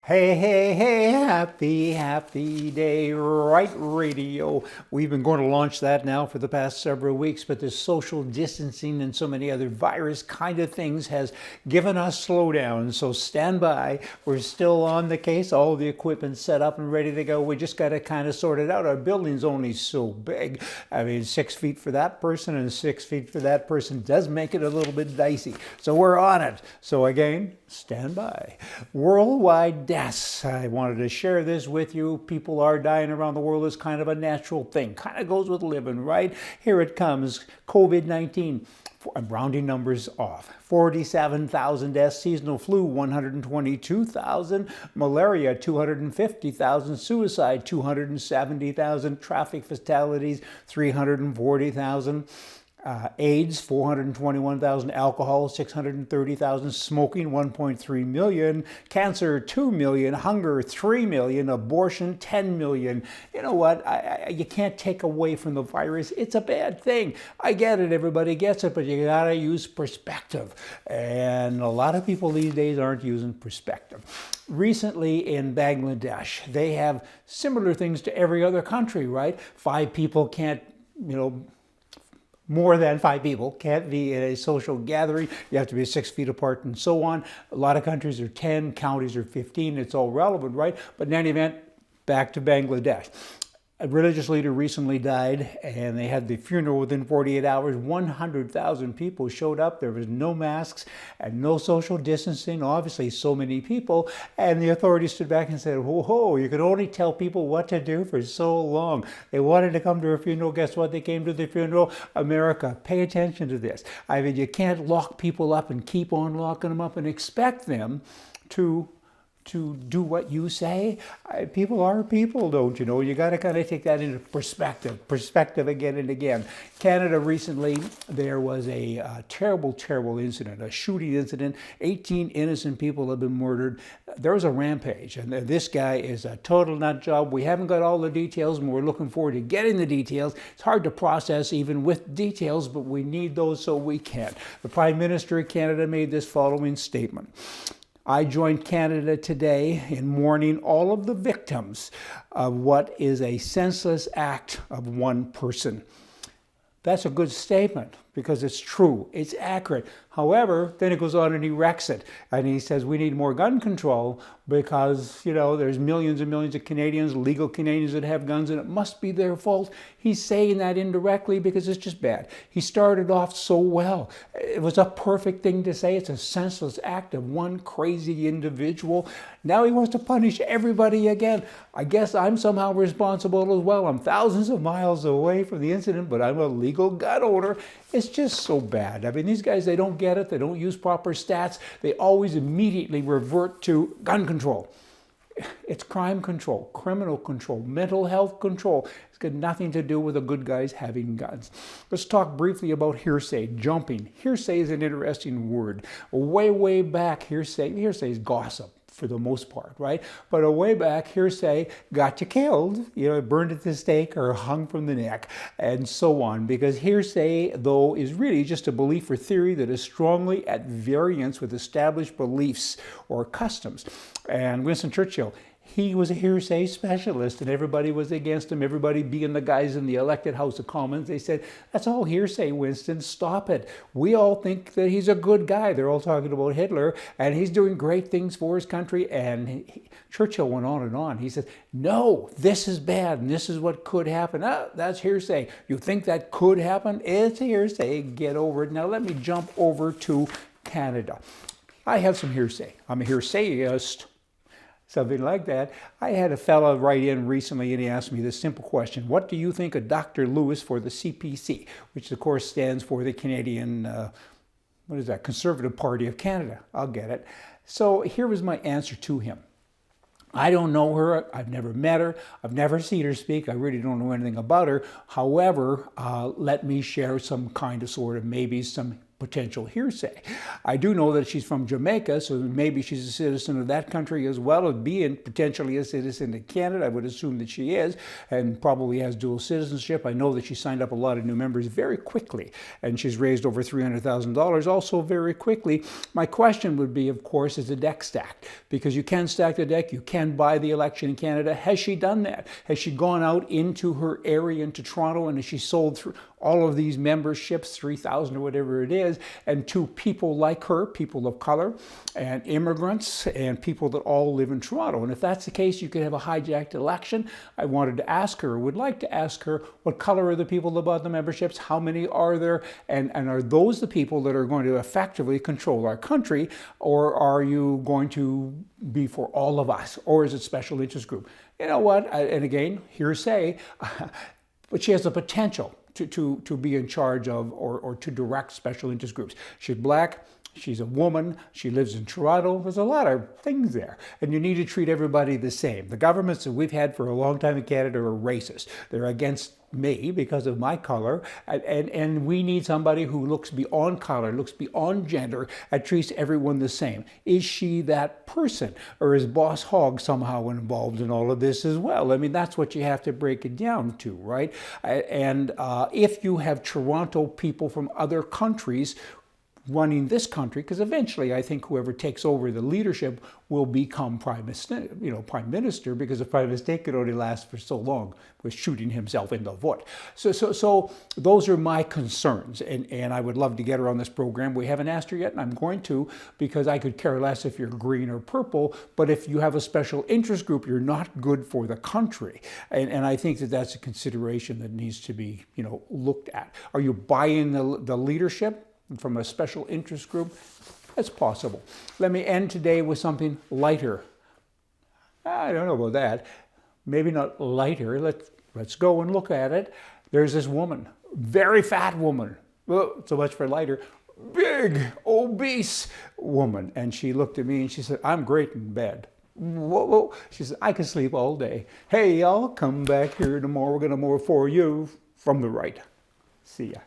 Hey, hey, hey, happy, happy day, right radio. We've been going to launch that now for the past several weeks, but this social distancing and so many other virus kind of things has given us slowdown. So stand by. We're still on the case. All the equipment set up and ready to go. We just got to kind of sort it out. Our building's only so big. I mean, 6 feet for that person and 6 feet for that person does make it a little bit dicey. So we're on it. So again, stand by. Worldwide deaths. I wanted to share this with you. People are dying around the world. It's kind of a natural thing. Kind of goes with living, right? Here it comes. COVID-19. I'm rounding numbers off. 47,000 deaths. Seasonal flu, 122,000. Malaria, 250,000. Suicide, 270,000. Traffic fatalities, 340,000. AIDS, 421,000, alcohol, 630,000, smoking, 1.3 million, cancer, 2 million, hunger, 3 million, abortion, 10 million. You know what? You can't take away from the virus. It's a bad thing. I get it. Everybody gets it, but you gotta use perspective. And a lot of people these days aren't using perspective. Recently in Bangladesh, they have similar things to every other country, right? 5 people can't, more than 5 people can't be in a social gathering. You have to be 6 feet apart and so on. A lot of countries are 10, counties are 15. It's all relevant, right? But in any event, back to Bangladesh. A religious leader recently died and they had the funeral within 48 hours. 100,000 people showed up. There was no masks and no social distancing. Obviously, so many people. And the authorities stood back and said, whoa, you could only tell people what to do for so long. They wanted to come to a funeral. Guess what? They came to the funeral. America, pay attention to this. I mean, you can't lock people up and keep on locking them up and expect them to do what you say. People are people, don't you know? You got to kind of take that into perspective again and again. Canada recently, there was a terrible, terrible incident, a shooting incident. 18 innocent people have been murdered. There was a rampage, and this guy is a total nut job. We haven't got all the details, and we're looking forward to getting the details. It's hard to process even with details, but we need those so we can. The Prime Minister of Canada made this following statement. I joined Canada today in mourning all of the victims of what is a senseless act of one person. That's a good statement because it's true, it's accurate. However, then it goes on and he wrecks it. And he says we need more gun control because, there's millions and millions of Canadians, legal Canadians that have guns, and it must be their fault. He's saying that indirectly because it's just bad. He started off so well. It was a perfect thing to say. It's a senseless act of one crazy individual. Now he wants to punish everybody again. I guess I'm somehow responsible as well. I'm thousands of miles away from the incident, but I'm a legal gun owner. It's just so bad. I mean, these guys, they don't get it. They don't use proper stats. They always immediately revert to gun control. It's crime control, criminal control, mental health control. It's got nothing to do with the good guys having guns. Let's talk briefly about hearsay, jumping. Hearsay is an interesting word. Way, way back, hearsay is gossip for the most part, right? But a way back, hearsay got you killed, burned at the stake or hung from the neck and so on. Because hearsay, though, is really just a belief or theory that is strongly at variance with established beliefs or customs. And Winston Churchill, he was a hearsay specialist and everybody was against him, everybody being the guys in the elected House of Commons. They said, that's all hearsay, Winston, stop it. We all think that he's a good guy. They're all talking about Hitler and he's doing great things for his country. And Churchill went on and on. He said, no, this is bad and this is what could happen. That's hearsay. You think that could happen? It's hearsay. Get over it. Now let me jump over to Canada. I have some hearsay. I'm a hearsayist. Something like that. I had a fellow write in recently and he asked me this simple question. What do you think of Dr. Lewis for the CPC, which of course stands for the Canadian, Conservative Party of Canada? I'll get it. So here was my answer to him. I don't know her. I've never met her. I've never seen her speak. I really don't know anything about her. However, let me share some kind of maybe some potential hearsay. I do know that she's from Jamaica, so maybe she's a citizen of that country as well as being potentially a citizen of Canada. I would assume that she is, and probably has dual citizenship. I know that she signed up a lot of new members very quickly, and she's raised over $300,000 also very quickly. My question would be, of course, is the deck stacked? Because you can stack the deck, you can buy the election in Canada. Has she done that? Has she gone out into her area, into Toronto, and has she sold through all of these memberships, 3,000 or whatever it is, and to people like her, people of color, and immigrants, and people that all live in Toronto? And if that's the case, you could have a hijacked election. I wanted to ask her, would like to ask her, what color are the people that bought the memberships? How many are there? And are those the people that are going to effectively control our country? Or are you going to be for all of us? Or is it special interest group? You know what? And again, hearsay, but she has the potential to be in charge of or to direct special interest groups. She's black, she's a woman, she lives in Toronto. There's a lot of things there. And you need to treat everybody the same. The governments that we've had for a long time in Canada are racist. They're against me because of my color, and we need somebody who looks beyond color, looks beyond gender, and treats everyone the same. Is she that person, or is Boss Hogg somehow involved in all of this as well? I mean, that's what you have to break it down to, right? And if you have Toronto people from other countries running this country, because eventually I think whoever takes over the leadership will become prime minister, because a prime minister can only last for so long with shooting himself in the foot. So those are my concerns, and I would love to get her on this program. We haven't asked her yet, and I'm going to, because I could care less if you're green or purple, but if you have a special interest group, you're not good for the country. And I think that that's a consideration that needs to be, looked at. Are you buying the leadership from a special interest group? That's possible. Let me end today with something lighter. I don't know about that. Maybe not lighter. Let's go and look at it. There's this woman, very fat woman. Well, so much for lighter. Big, obese woman. And she looked at me and she said, "I'm great in bed." Whoa. She said, "I can sleep all day. Hey, y'all, come back here tomorrow. We're going to more for you from the right." See ya.